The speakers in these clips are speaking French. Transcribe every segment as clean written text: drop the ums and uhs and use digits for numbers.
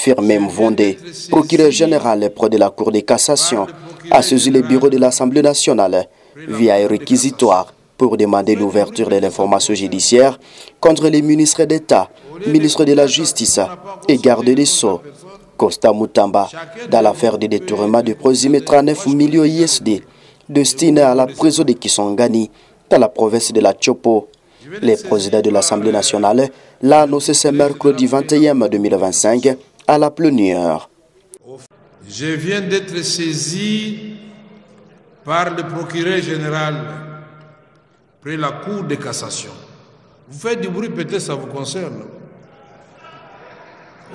Firmin Mvondé, procureur général près de la Cour de cassation, a saisi le bureau de l'Assemblée nationale via un réquisitoire pour demander l'ouverture de l'information judiciaire contre les ministres d'État, ministres de la Justice et garde des Sceaux, Constant Mutamba, dans l'affaire de détournement de présumé 39 millions USD destinés à la prison de Kisangani, dans la province de la Chopo. Le président de l'Assemblée nationale l'a annoncé ce mercredi 21 mai 2025 à la plénière. Je viens d'être saisi par le procureur général près la Cour de cassation. Vous faites du bruit, peut-être ça vous concerne.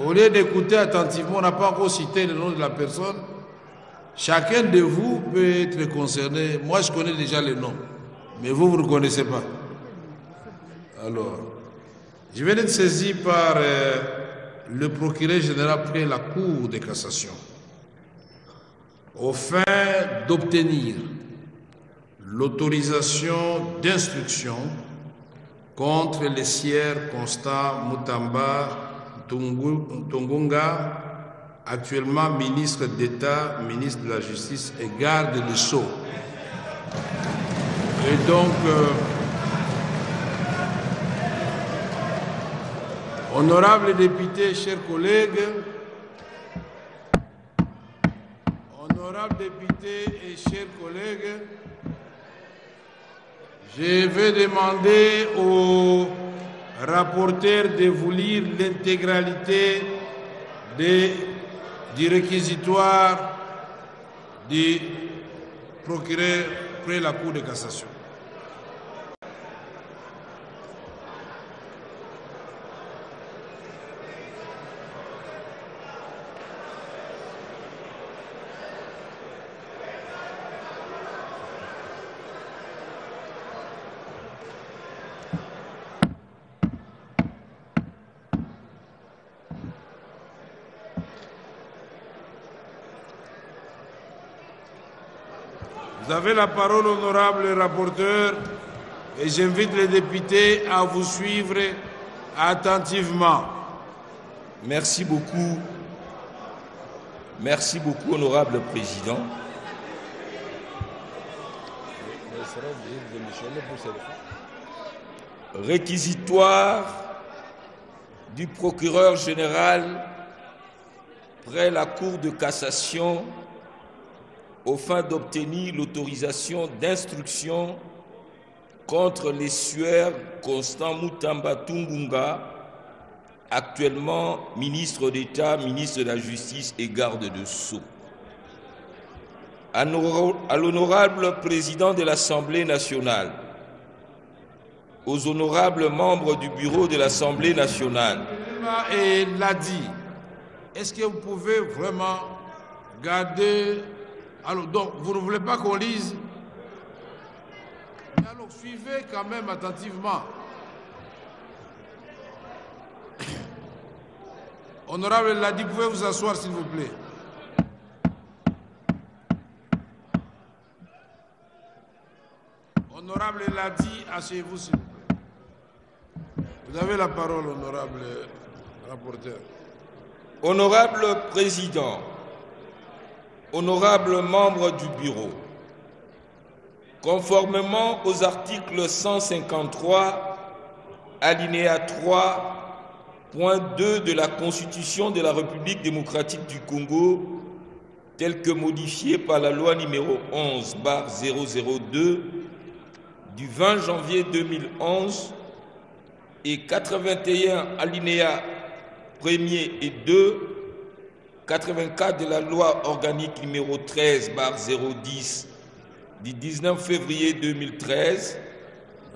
Au lieu d'écouter attentivement, on n'a pas encore cité le nom de la personne. Chacun de vous peut être concerné. Moi, je connais déjà le nom, mais vous ne connaissez pas. Alors, je viens d'être saisi par le procureur général près la Cour de cassation au fin d'obtenir l'autorisation d'instruction contre les sieurs Constant Mutamba Tungunga, actuellement ministre d'État, ministre de la Justice et garde des Sceaux. Et donc, honorables députés, chers collègues, je vais demander au rapporteur de vous lire l'intégralité du réquisitoire du procureur près la Cour de cassation. Vous avez la parole, honorable rapporteur, et j'invite les députés à vous suivre attentivement. Merci beaucoup. Merci beaucoup, honorable président. Réquisitoire du procureur général près la Cour de cassation au fin d'obtenir l'autorisation d'instruction contre les sieurs Constant Mutamba Tungunga, actuellement ministre d'État, ministre de la Justice et garde des Sceaux. À l'honorable président de l'Assemblée nationale, aux honorables membres du bureau de l'Assemblée nationale. Et l'a dit, est-ce que vous pouvez vraiment garder... Alors, donc, vous ne voulez pas qu'on lise? Mais alors, suivez quand même attentivement. Honorable Ladi, pouvez vous asseoir, s'il vous plaît. Honorable Ladi, asseyez-vous, s'il vous plaît. Vous avez la parole, honorable rapporteur. Honorable président, honorables membres du bureau, conformément aux articles 153, alinéa 3, point 2 de la Constitution de la République démocratique du Congo, tel que modifié par la loi numéro 11/002 du 20 janvier 2011 et 81 alinéa 1er et 2, 84 de la loi organique numéro 13/010 du 19 février 2013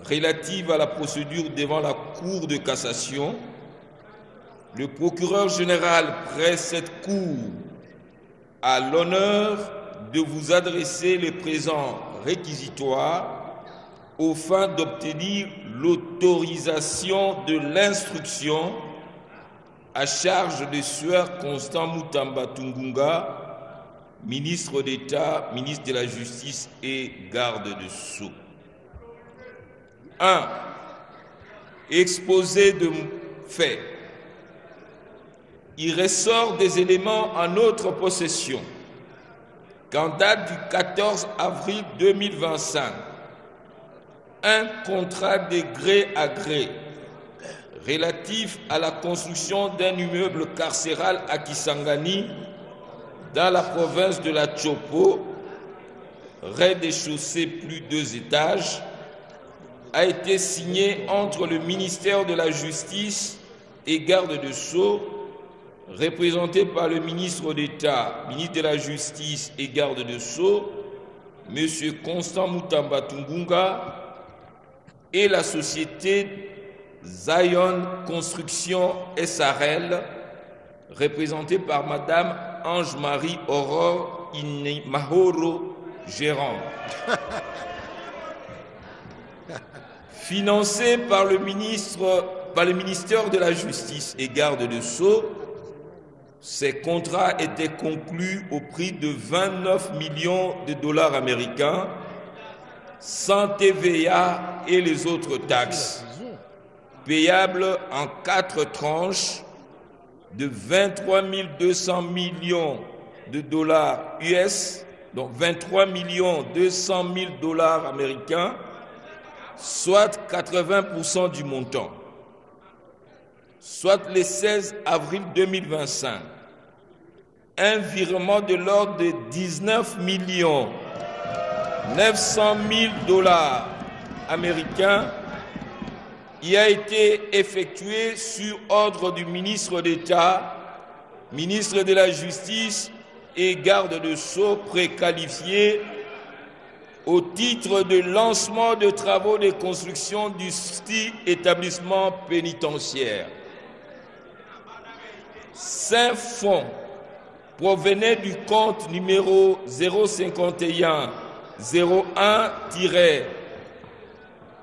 relative à la procédure devant la Cour de cassation, le procureur général près cette Cour a l'honneur de vous adresser le présent réquisitoire aux fins d'obtenir l'autorisation de l'instruction à charge de sieur Constant Mutamba Tungunga, ministre d'État, ministre de la Justice et garde des Sceaux. 1. Exposé de faits. il ressort des éléments en notre possession qu'en date du 14 avril 2025, un contrat de gré à gré relatif à la construction d'un immeuble carcéral à Kisangani, dans la province de la Chopo, rez-de-chaussée plus 2 étages, a été signé entre le ministère de la Justice et garde de Sceaux, représenté par le ministre d'État, ministre de la Justice et garde de Sceaux, M. Constant Mutamba Tungunga, et la société Zion Construction SRL, représentée par Madame Ange-Marie Aurore Mahoro, gérant. Financé par le ministère de la Justice et garde de Sceaux, ces contrats étaient conclus au prix de 29 millions de dollars américains, sans TVA et les autres taxes, payables en 4 tranches de 23 200 millions de dollars US, donc 23 200 000 dollars américains, soit 80% du montant. Soit le 16 avril 2025, un virement de l'ordre de 19 900 000 dollars américains y a été effectué sur ordre du ministre d'État, ministre de la Justice et garde de Sceaux préqualifiés au titre de lancement de travaux de construction du établissement pénitentiaire. Ces fonds provenaient du compte numéro 051 01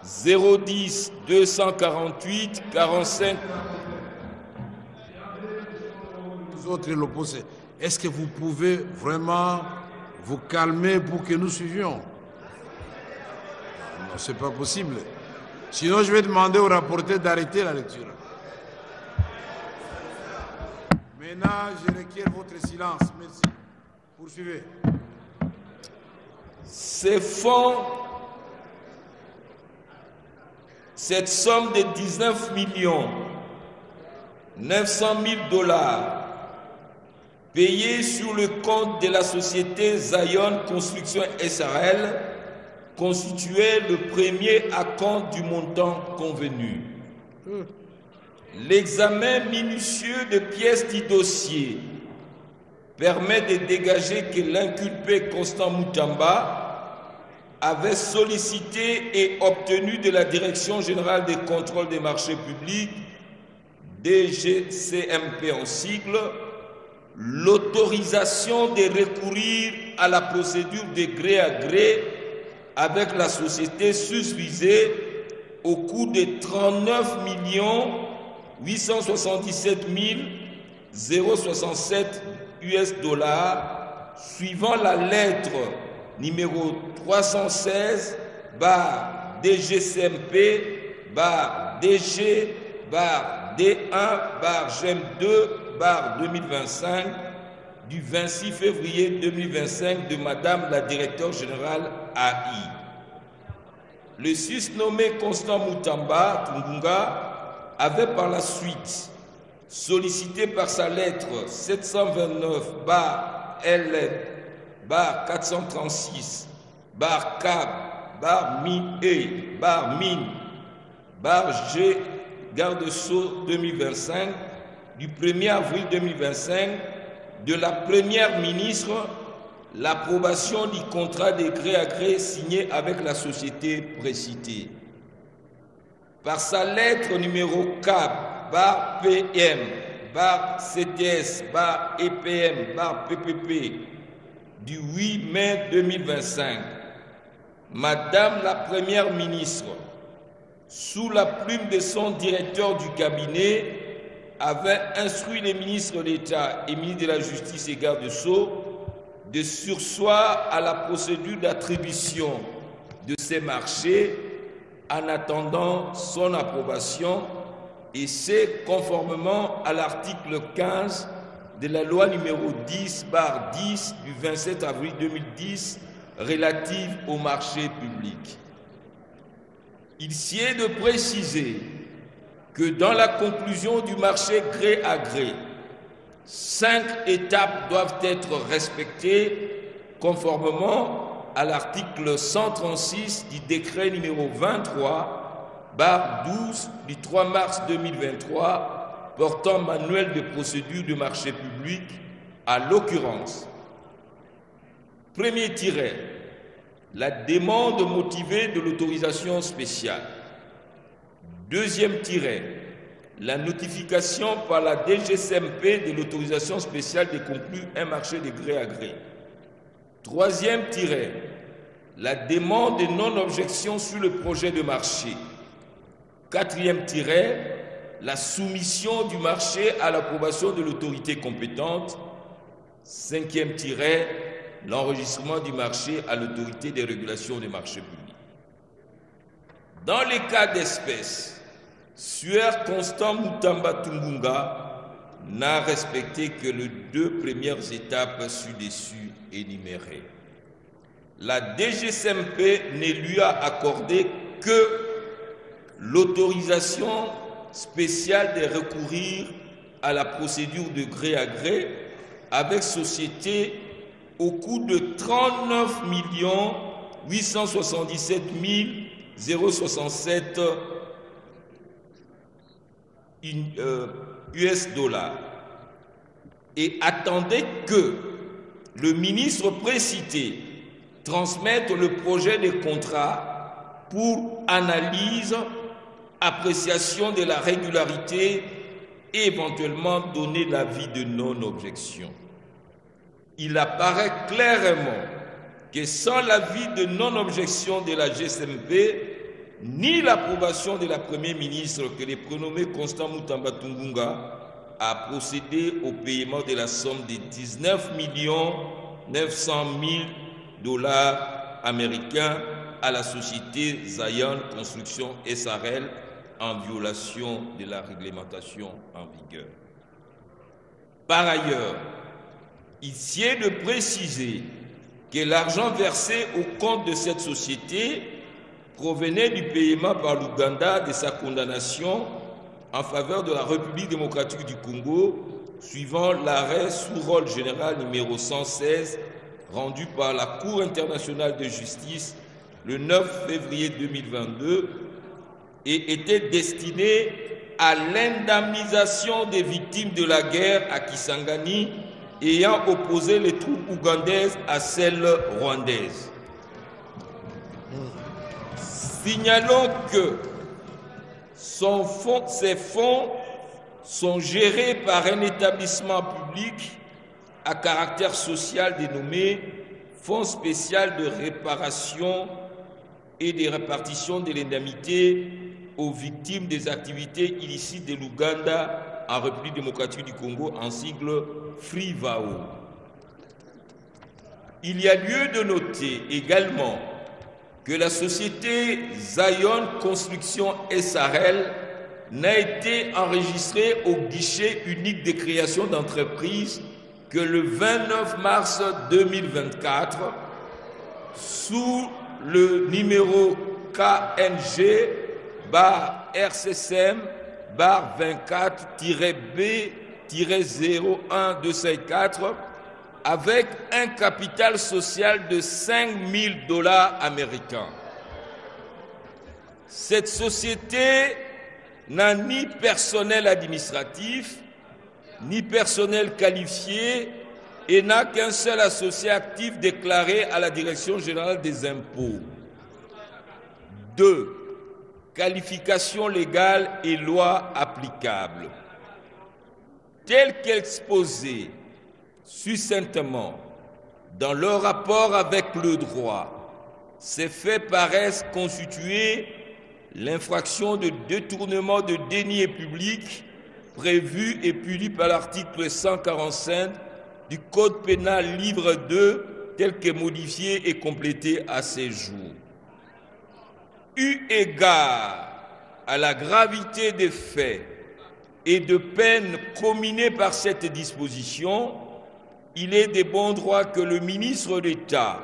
010 248 45. Les autres l'opposé. Est-ce que vous pouvez vraiment vous calmer pour que nous suivions? Non, c'est pas possible. Sinon, je vais demander au rapporteur d'arrêter la lecture. Maintenant, je requiers votre silence. Merci. Poursuivez. Ces fonds, cette somme de 19 900 000 dollars payés sur le compte de la société Zion Construction SRL constituait le premier acompte du montant convenu. L'examen minutieux de pièces du dossier permet de dégager que l'inculpé Constant Mutamba avait sollicité et obtenu de la Direction générale des contrôles des marchés publics, DGCMP en sigle, l'autorisation de recourir à la procédure de gré à gré avec la société susvisée au coût de 39 877 067 US dollars, suivant la lettre numéro 316 DGCMP DG D1 GEM 2 2025 du 26 février 2025 de Madame la directeure générale AI. Le susnommé Constant Mutamba Tungunga avait par la suite sollicité par sa lettre 729 LN 436 CAB MIN G Garde Sceaux 2025 du 1er avril 2025 de la première ministre l'approbation du contrat de gré à gré signé avec la société précitée. Par sa lettre numéro CAB PM CTS EPM PPP du 8 mai 2025, Madame la Première ministre, sous la plume de son directeur du cabinet, avait instruit les ministres d'État et ministres de la Justice et garde de Sceaux de surseoir à la procédure d'attribution de ces marchés en attendant son approbation, et c'est conformément à l'article 15 de la loi numéro 10/10 du 27 avril 2010 relative au marché public. Il s'y est de préciser que dans la conclusion du marché gré à gré, 5 étapes doivent être respectées conformément à l'article 136 du décret numéro 23/12 du 3 mars 2023 portant manuel de procédure de marché public, à l'occurrence. Premier tiret, la demande motivée de l'autorisation spéciale. Deuxième tiret, la notification par la DGCMP de l'autorisation spéciale de conclure un marché de gré à gré. Troisième tiret, la demande de non-objection sur le projet de marché. Quatrième tiret, la soumission du marché à l'approbation de l'autorité compétente. Cinquième tiret, l'enregistrement du marché à l'autorité des régulations des marchés publics. Dans les cas d'espèce, Suaire Constant Mutamba Tungunga n'a respecté que les 2 premières étapes ci-dessus énumérées. La DGCMP ne lui a accordé que l'autorisation spéciale de recourir à la procédure de gré à gré avec société au coût de 39 877 067 US dollars et attendait que le ministre précité transmette le projet de contrat pour analyse, appréciation de la régularité et éventuellement donner l'avis de non-objection. Il apparaît clairement que sans l'avis de non-objection de la GCMP, ni l'approbation de la Première ministre que le prénommé Constant Mutamba Tungunga a procédé au paiement de la somme de 19 900 000 $ américains à la société Zion Construction SRL en violation de la réglementation en vigueur. Par ailleurs, il s'y est de préciser que l'argent versé au compte de cette société provenait du paiement par l'Ouganda de sa condamnation en faveur de la République démocratique du Congo, suivant l'arrêt sous rôle général numéro 116 rendu par la Cour internationale de justice le 9 février 2022 et était destiné à l'indemnisation des victimes de la guerre à Kisangani ayant opposé les troupes ougandaises à celles rwandaises. Signalons que ces fonds sont gérés par un établissement public à caractère social dénommé Fonds spécial de réparation et de répartition de l'indemnité aux victimes des activités illicites de l'Ouganda en République démocratique du Congo, en sigle FRIVAO. Il y a lieu de noter également que la société Zion Construction SRL n'a été enregistrée au guichet unique de création d'entreprise que le 29 mars 2024 sous le numéro KNG-24-B-01254 avec un capital social de 5 000 $ américains. Cette société n'a ni personnel administratif, ni personnel qualifié et n'a qu'un seul associé actif déclaré à la Direction générale des impôts. 2. Qualification légale et loi applicable. Tel qu'exposé succinctement dans leur rapport avec le droit, ces faits paraissent constituer l'infraction de détournement de deniers publics prévue et punie par l'article 145 du Code pénal livre 2 tel que modifié et complété à ces jours. Eu égard à la gravité des faits et de peines comminées par cette disposition, il est de bon droit que le ministre d'État,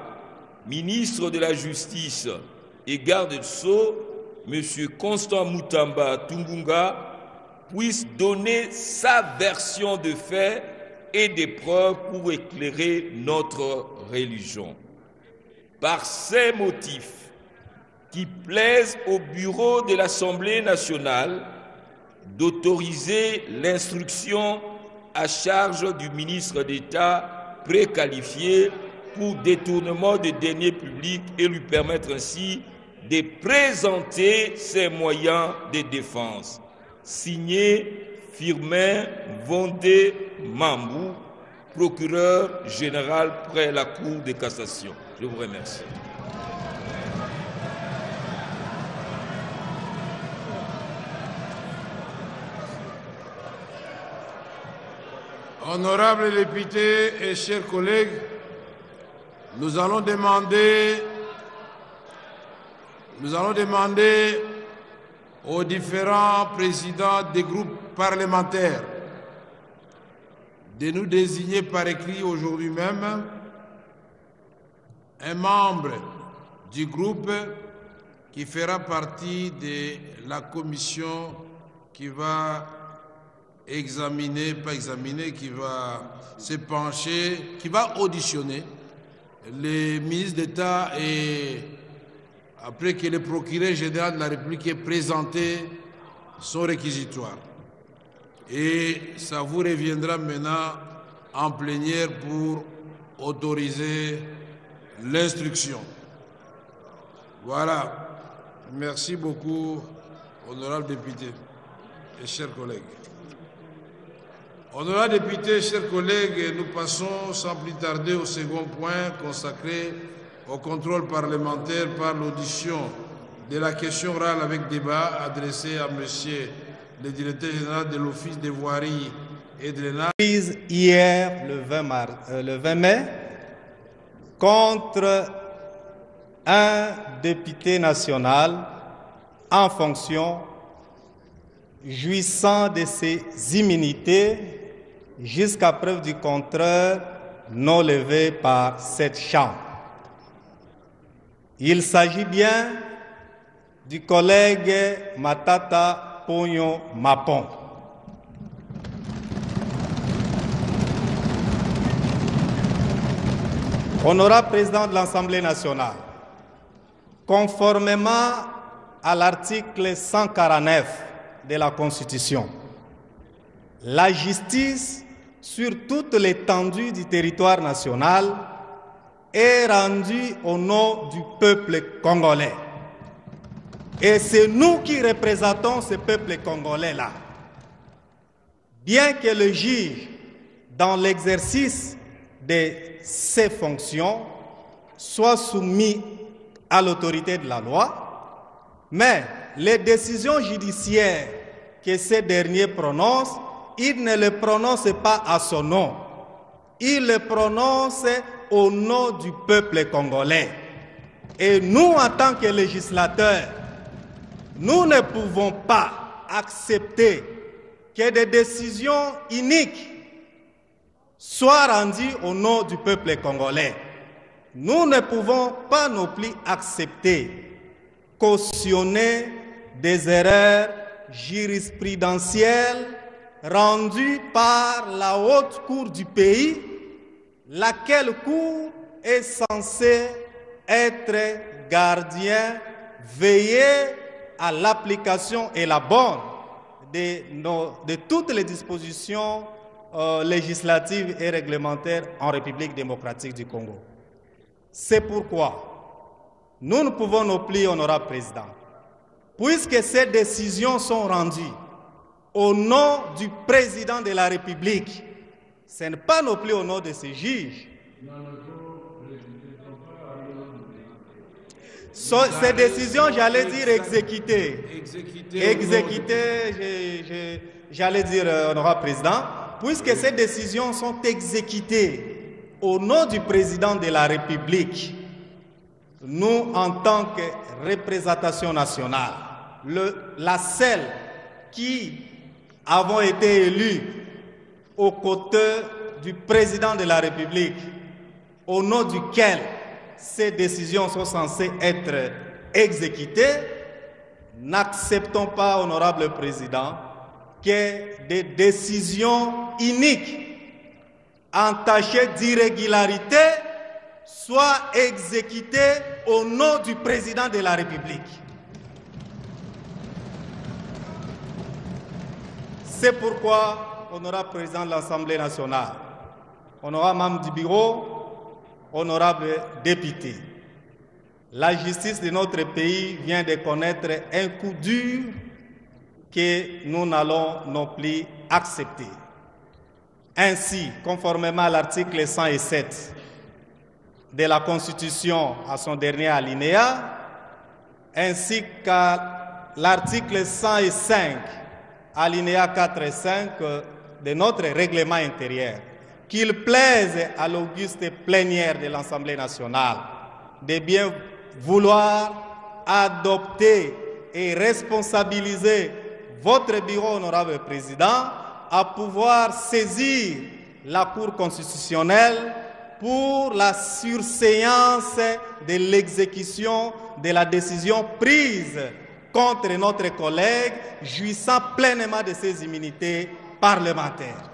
ministre de la Justice et garde-sceau, M. Constant Mutamba Tumbunga, puisse donner sa version de faits et des preuves pour éclairer notre religion. Par ces motifs qui plaisent au bureau de l'Assemblée nationale d'autoriser l'instruction à charge du ministre d'État préqualifié pour détournement des deniers publics et lui permettre ainsi de présenter ses moyens de défense. Signé Firmin Vondé Mambou, procureur général près la Cour de cassation. Je vous remercie. Honorables députés et chers collègues, nous allons demander aux différents présidents des groupes parlementaires de nous désigner par écrit aujourd'hui même un membre du groupe qui fera partie de la commission qui va qui va se pencher, qui va auditionner les ministres d'État et après que le procureur général de la République ait présenté son réquisitoire. Et ça vous reviendra maintenant en plénière pour autoriser l'instruction. Voilà. Merci beaucoup, honorables députés et chers collègues. Honorables députés, chers collègues, nous passons sans plus tarder au second point consacré au contrôle parlementaire par l'audition de la question orale avec débat adressée à Monsieur le directeur général de l'Office des voiries et de l'ENA. Hier, le 20 mai, contre un député national en fonction, jouissant de ses immunités jusqu'à preuve du contraire non levée par cette Chambre. Il s'agit bien du collègue Matata Ponyo Mapon. Honorable président de l'Assemblée nationale, conformément à l'article 149 de la Constitution, la justice sur toute l'étendue du territoire national est rendue au nom du peuple congolais. Et c'est nous qui représentons ce peuple congolais-là. Bien que le juge, dans l'exercice de ses fonctions, soit soumis à l'autorité de la loi, mais les décisions judiciaires que ces derniers prononcent, il ne le prononce pas à son nom. Il le prononce au nom du peuple congolais. Et nous, en tant que législateurs, nous ne pouvons pas accepter que des décisions iniques soient rendues au nom du peuple congolais. Nous ne pouvons pas non plus accepter, cautionner des erreurs jurisprudentielles rendues par la haute cour du pays, laquelle cour est censée être gardien, veiller à l'application et la bonne de toutes les dispositions législatives et réglementaires en République démocratique du Congo. C'est pourquoi nous ne pouvons non plus, honorable président, puisque ces décisions sont rendues au nom du président de la République, ce n'est pas non plus au nom de ces juges. Ces décisions, j'allais dire exécutées. J'allais dire, honorable président, puisque ces décisions sont exécutées au nom du président de la République, nous, en tant que représentation nationale, la seule qui avons été élus aux côtés du président de la République, au nom duquel ces décisions sont censées être exécutées, n'acceptons pas, honorable président, que des décisions iniques, entachées d'irrégularités, soient exécutées au nom du président de la République. C'est pourquoi, honorable président de l'Assemblée nationale, honorable membre du bureau, honorable député, la justice de notre pays vient de connaître un coup dur que nous n'allons non plus accepter. Ainsi, conformément à l'article 107 de la Constitution à son dernier alinéa, ainsi qu'à l'article 105, alinéa 4 et 5 de notre règlement intérieur, qu'il plaise à l'auguste plénière de l'Assemblée nationale de bien vouloir adopter et responsabiliser votre bureau, honorable président, à pouvoir saisir la Cour constitutionnelle pour la surséance de l'exécution de la décision prise contre notre collègue, jouissant pleinement de ses immunités parlementaires.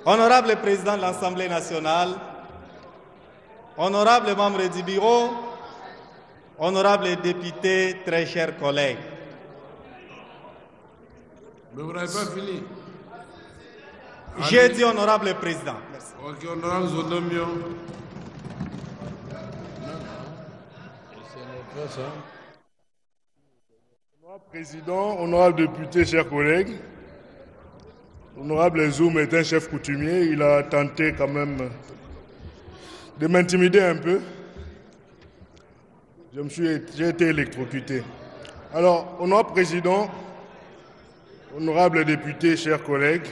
Honorable président de l'Assemblée nationale, honorable membre du bureau, honorable député, très chers collègues. Mais vous n'avez pas fini. J'ai dit honorable président. Merci. Ok, honorable Zonomio. Honorable président, honorable député, chers collègues, honorable Zoum est un chef coutumier. Il a tenté quand même de m'intimider un peu. J'ai été électrocuté. Alors, honorable président, honorable député, chers collègues,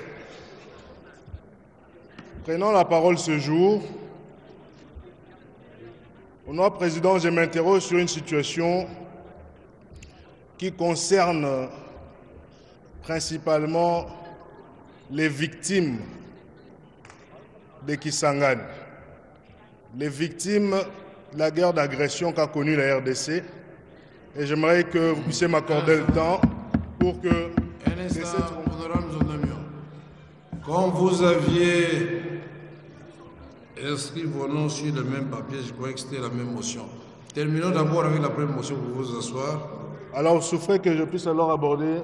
prenant la parole ce jour, honorable président, je m'interroge sur une situation qui concerne principalement les victimes de Kisangani, les victimes de la guerre d'agression qu'a connue la RDC. Et j'aimerais que vous puissiez m'accorder le temps pour que... Un instant, honorable Zonomio. Quand vous aviez inscrit vos noms sur le même papier, je croyais que c'était la même motion. Terminons d'abord avec la première motion pour vous asseoir. Alors, souffrez que je puisse alors aborder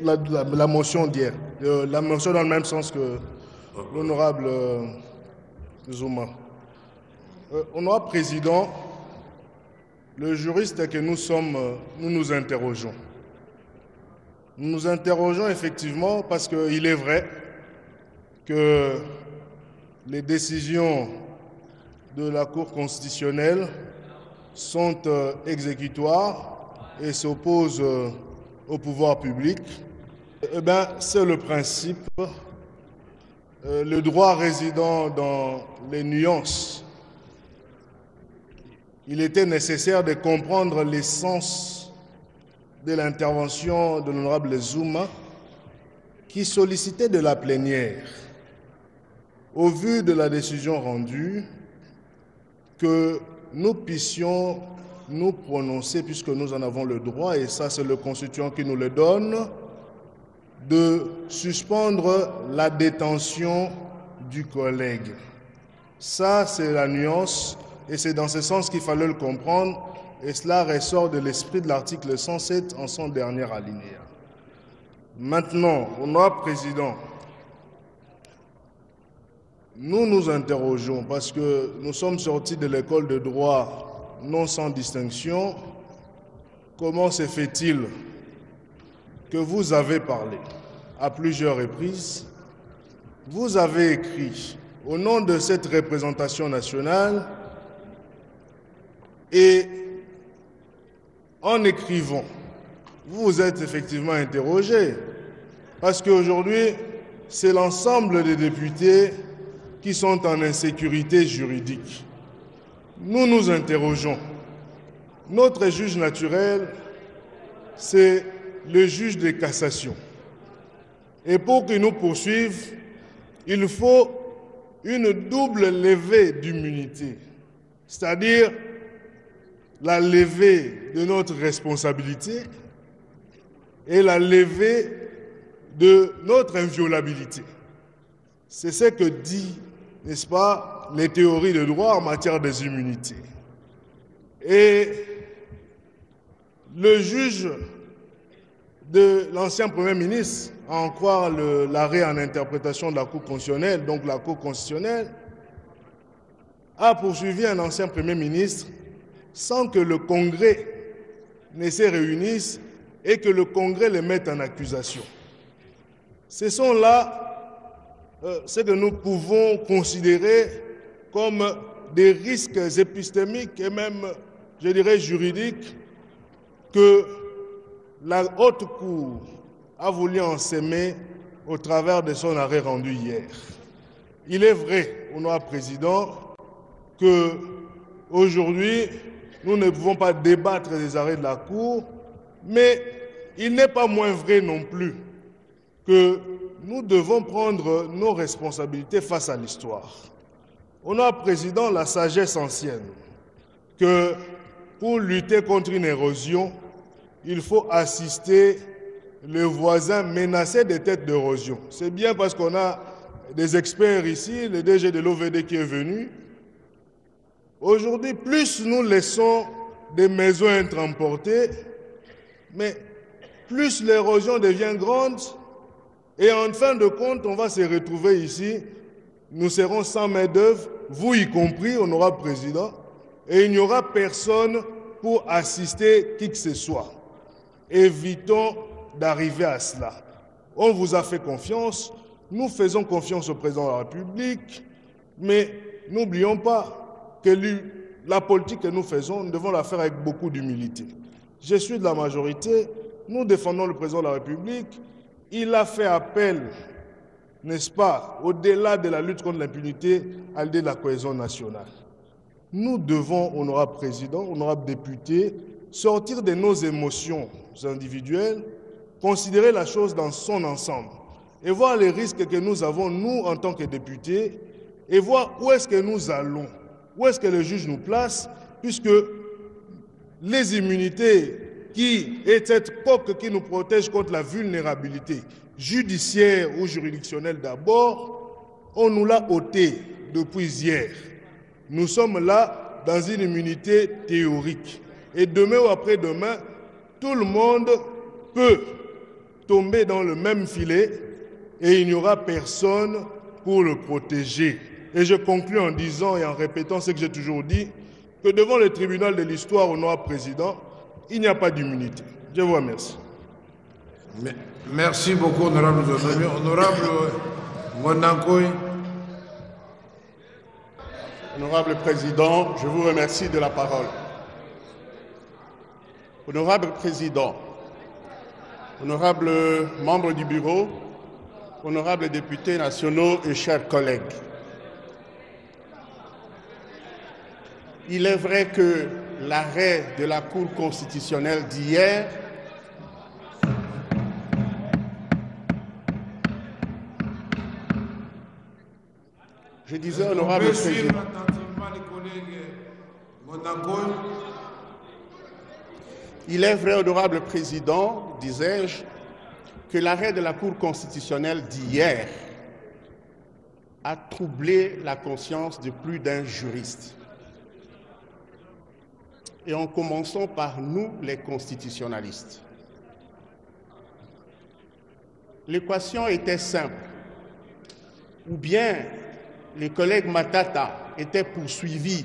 la motion d'hier. La motion dans le même sens que l'honorable Zouma. Honorable président, le juriste que nous sommes, nous nous interrogeons. Nous nous interrogeons effectivement parce qu'il est vrai que les décisions de la Cour constitutionnelle sont exécutoires et s'opposent au pouvoir public. Eh bien, c'est le principe. Le droit résidant dans les nuances. Il était nécessaire de comprendre l'essence de l'intervention de l'honorable Zouma qui sollicitait de la plénière, au vu de la décision rendue, que nous puissions nous prononcer, puisque nous en avons le droit, et ça c'est le constituant qui nous le donne, de suspendre la détention du collègue. Ça c'est la nuance, et c'est dans ce sens qu'il fallait le comprendre, et cela ressort de l'esprit de l'article 107 en son dernier alinéa. Maintenant, honorable président, nous nous interrogeons parce que nous sommes sortis de l'école de droit non sans distinction. Comment se fait-il que vous avez parlé à plusieurs reprises, vous avez écrit au nom de cette représentation nationale et en écrivant, vous vous êtes effectivement interrogé parce qu'aujourd'hui, c'est l'ensemble des députés qui sont en insécurité juridique. nous nous interrogeons. Notre juge naturel, c'est le juge de cassation. Et pour qu'il nous poursuive, il faut une double levée d'immunité, c'est-à-dire la levée de notre responsabilité et la levée de notre inviolabilité. C'est ce que dit, n'est-ce pas, les théories de droit en matière des immunités. Et le juge de l'ancien Premier ministre, à en croire l'arrêt en interprétation de la Cour constitutionnelle, donc la Cour constitutionnelle, a poursuivi un ancien Premier ministre sans que le Congrès ne se réunisse et que le Congrès le mette en accusation. Ce sont là ce que nous pouvons considérer comme des risques épistémiques et même, je dirais, juridiques que la Haute Cour a voulu enseimer au travers de son arrêt rendu hier. Il est vrai, honorable président, qu'aujourd'hui, nous ne pouvons pas débattre des arrêts de la Cour, mais il n'est pas moins vrai non plus que nous devons prendre nos responsabilités face à l'histoire. Honorable président, la sagesse ancienne, que pour lutter contre une érosion, il faut assister le voisin menacé des têtes d'érosion. C'est bien parce qu'on a des experts ici, le DG de l'OVD qui est venu. Aujourd'hui, plus nous laissons des maisons être emportées, mais plus l'érosion devient grande et en fin de compte, on va se retrouver ici, nous serons sans main-d'œuvre, vous y compris, honorable président, et il n'y aura personne pour assister qui que ce soit. Évitons d'arriver à cela. On vous a fait confiance, nous faisons confiance au président de la République, mais n'oublions pas que la politique que nous faisons, nous devons la faire avec beaucoup d'humilité. Je suis de la majorité, nous défendons le président de la République, il a fait appel, n'est-ce pas, au-delà de la lutte contre l'impunité, à l'idée de la cohésion nationale. Nous devons, honorable président, honorable député, sortir de nos émotions individuelles, considérer la chose dans son ensemble et voir les risques que nous avons, nous, en tant que députés, et voir où est-ce que nous allons, où est-ce que le juge nous place, puisque les immunités qui est cette coque qui nous protège contre la vulnérabilité judiciaire ou juridictionnelle d'abord, on nous l'a ôté depuis hier. Nous sommes là dans une immunité théorique. Et demain ou après-demain, tout le monde peut tomber dans le même filet et il n'y aura personne pour le protéger. Et je conclus en disant et en répétant ce que j'ai toujours dit, que devant le tribunal de l'histoire, honorable président, il n'y a pas d'immunité. Je vous remercie. Merci beaucoup, honorable Zonomi. Honorable Monankoy. Honorable président, je vous remercie de la parole. Honorable président, honorable membres du bureau, honorables députés nationaux et chers collègues, il est vrai que l'arrêt de la Cour constitutionnelle d'hier je disais, honorable président, il est vrai, honorable président, disais-je, que l'arrêt de la Cour constitutionnelle d'hier a troublé la conscience de plus d'un juriste. Et en commençant par nous, les constitutionnalistes. L'équation était simple. Ou bien les collègues Matata étaient poursuivis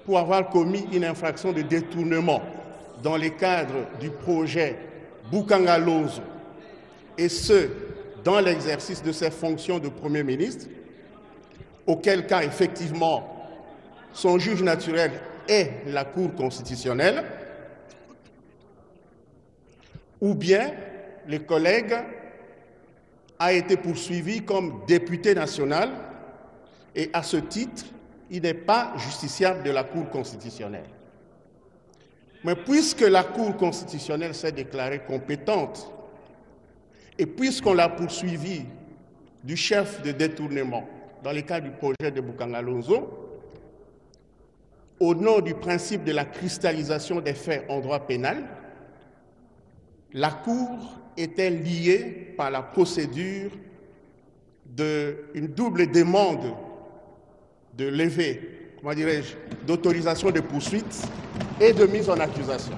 pour avoir commis une infraction de détournement dans le cadre du projet Bukangalozo, et ce, dans l'exercice de ses fonctions de Premier ministre, auquel cas, effectivement, son juge naturel est la Cour constitutionnelle, ou bien le collègue a été poursuivi comme député national et à ce titre il n'est pas justiciable de la Cour constitutionnelle. Mais puisque la Cour constitutionnelle s'est déclarée compétente, et puisqu'on l'a poursuivi du chef de détournement dans le cas du projet de Boukangalonzo, au nom du principe de la cristallisation des faits en droit pénal, la Cour était liée par la procédure d'une double demande de levée, comment dirais-je, d'autorisation de poursuite et de mise en accusation.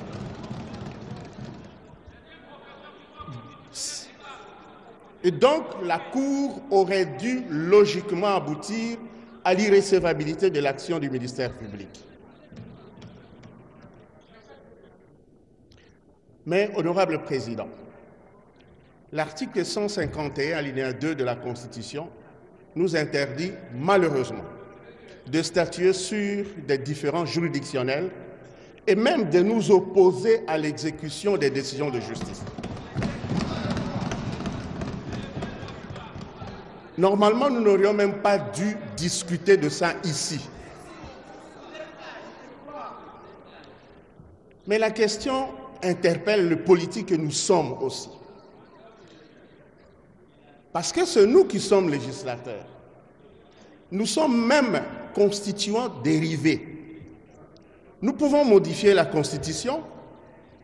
Et donc, la Cour aurait dû logiquement aboutir à l'irrecevabilité de l'action du ministère public. Mais, honorable Président, l'article 151, alinéa 2 de la Constitution, nous interdit malheureusement de statuer sur des différends juridictionnels et même de nous opposer à l'exécution des décisions de justice. Normalement, nous n'aurions même pas dû discuter de ça ici. Mais la question interpelle le politique que nous sommes aussi. Parce que c'est nous qui sommes législateurs. Nous sommes même constituants dérivés. Nous pouvons modifier la Constitution,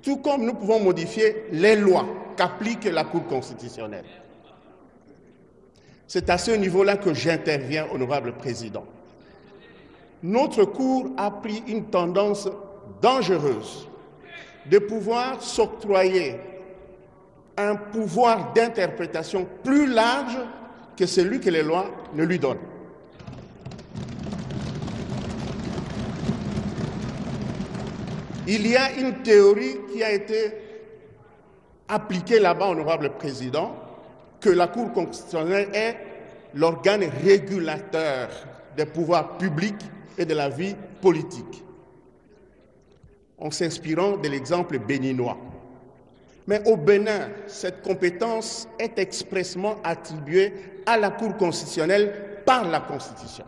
tout comme nous pouvons modifier les lois qu'applique la Cour constitutionnelle. C'est à ce niveau-là que j'interviens, honorable Président. Notre Cour a pris une tendance dangereuse de pouvoir s'octroyer un pouvoir d'interprétation plus large que celui que les lois ne lui donnent. Il y a une théorie qui a été appliquée là-bas, honorable Président, que la Cour constitutionnelle est l'organe régulateur des pouvoirs publics et de la vie politique, en s'inspirant de l'exemple béninois. Mais au Bénin, cette compétence est expressément attribuée à la Cour constitutionnelle par la Constitution.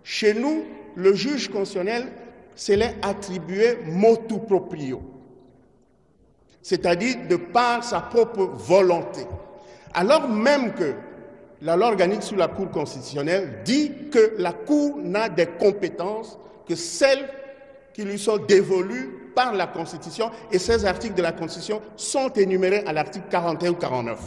Chez nous, le juge constitutionnel se l'est attribué motu proprio, c'est-à-dire de par sa propre volonté. Alors même que la loi organique sur la Cour constitutionnelle dit que la Cour n'a des compétences que celles qui lui sont dévolues par la Constitution, et ces articles de la Constitution sont énumérés à l'article 41 ou 49.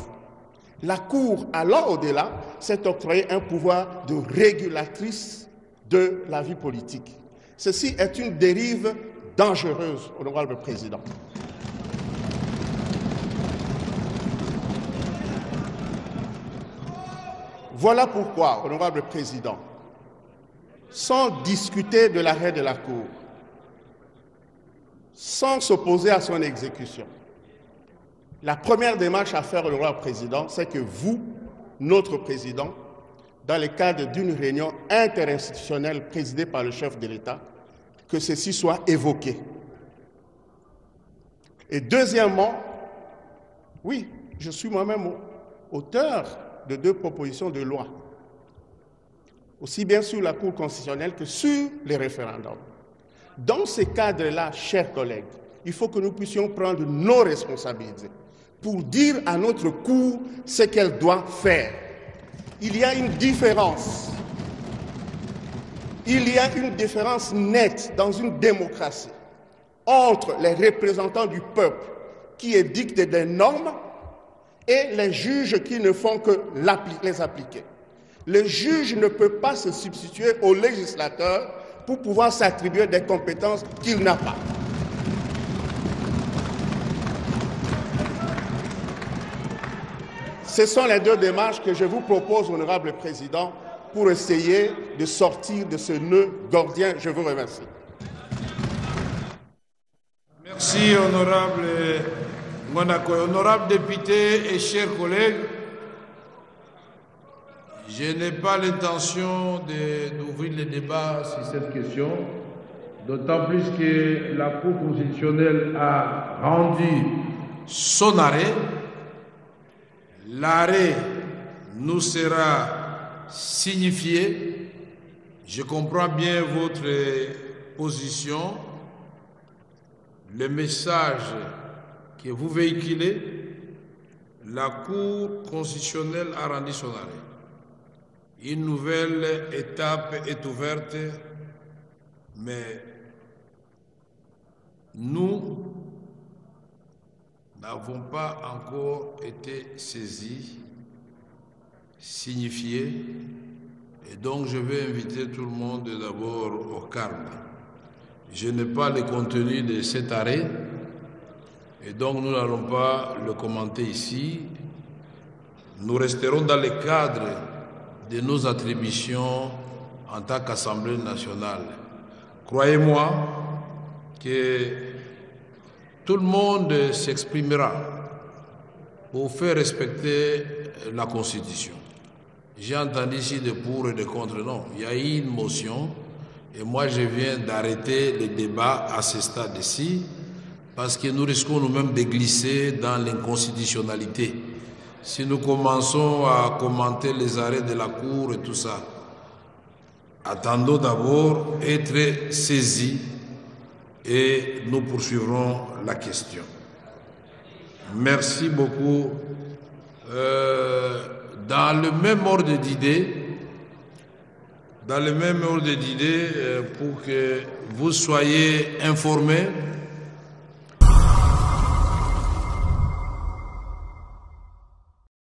La Cour, allant au-delà, s'est octroyé un pouvoir de régulatrice de la vie politique. Ceci est une dérive dangereuse, honorable Président. Voilà pourquoi, honorable Président, sans discuter de l'arrêt de la Cour, sans s'opposer à son exécution, la première démarche à faire, honorable Président, c'est que vous, notre Président, dans le cadre d'une réunion interinstitutionnelle présidée par le chef de l'État, que ceci soit évoqué. Et deuxièmement, oui, je suis moi-même auteur de 2 propositions de loi, aussi bien sur la Cour constitutionnelle que sur les référendums. Dans ces cadres-là, chers collègues, il faut que nous puissions prendre nos responsabilités pour dire à notre Cour ce qu'elle doit faire. Il y a une différence. Il y a une différence nette dans une démocratie entre les représentants du peuple qui édictent des normes et les juges qui ne font que les appliquer. Le juge ne peut pas se substituer au législateur pour pouvoir s'attribuer des compétences qu'il n'a pas. Ce sont les 2 démarches que je vous propose, honorable Président, pour essayer de sortir de ce nœud gordien. Je vous remercie. Merci, honorable Monaco. Honorable député et chers collègues, je n'ai pas l'intention d'ouvrir le débat sur cette question, d'autant plus que la Cour constitutionnelle a rendu son arrêt. L'arrêt nous sera signifié Je comprends bien votre position, le message que vous véhiculez. La Cour constitutionnelle a rendu son arrêt. Une nouvelle étape est ouverte, mais nous n'avons pas encore été saisis, signifiés, et donc je vais inviter tout le monde d'abord au calme. Je n'ai pas le contenu de cet arrêt, et donc nous n'allons pas le commenter ici. Nous resterons dans le cadre de nos attributions en tant qu'Assemblée nationale. Croyez-moi que tout le monde s'exprimera pour faire respecter la Constitution. J'ai entendu ici de pour et de contre. Non, il y a eu une motion et moi je viens d'arrêter le débat à ce stade-ci parce que nous risquons nous-mêmes de glisser dans l'inconstitutionnalité. Si nous commençons à commenter les arrêts de la Cour et tout ça, attendons d'abord être saisis et nous poursuivrons la question. Merci beaucoup. Dans le même ordre d'idées, pour que vous soyez informés,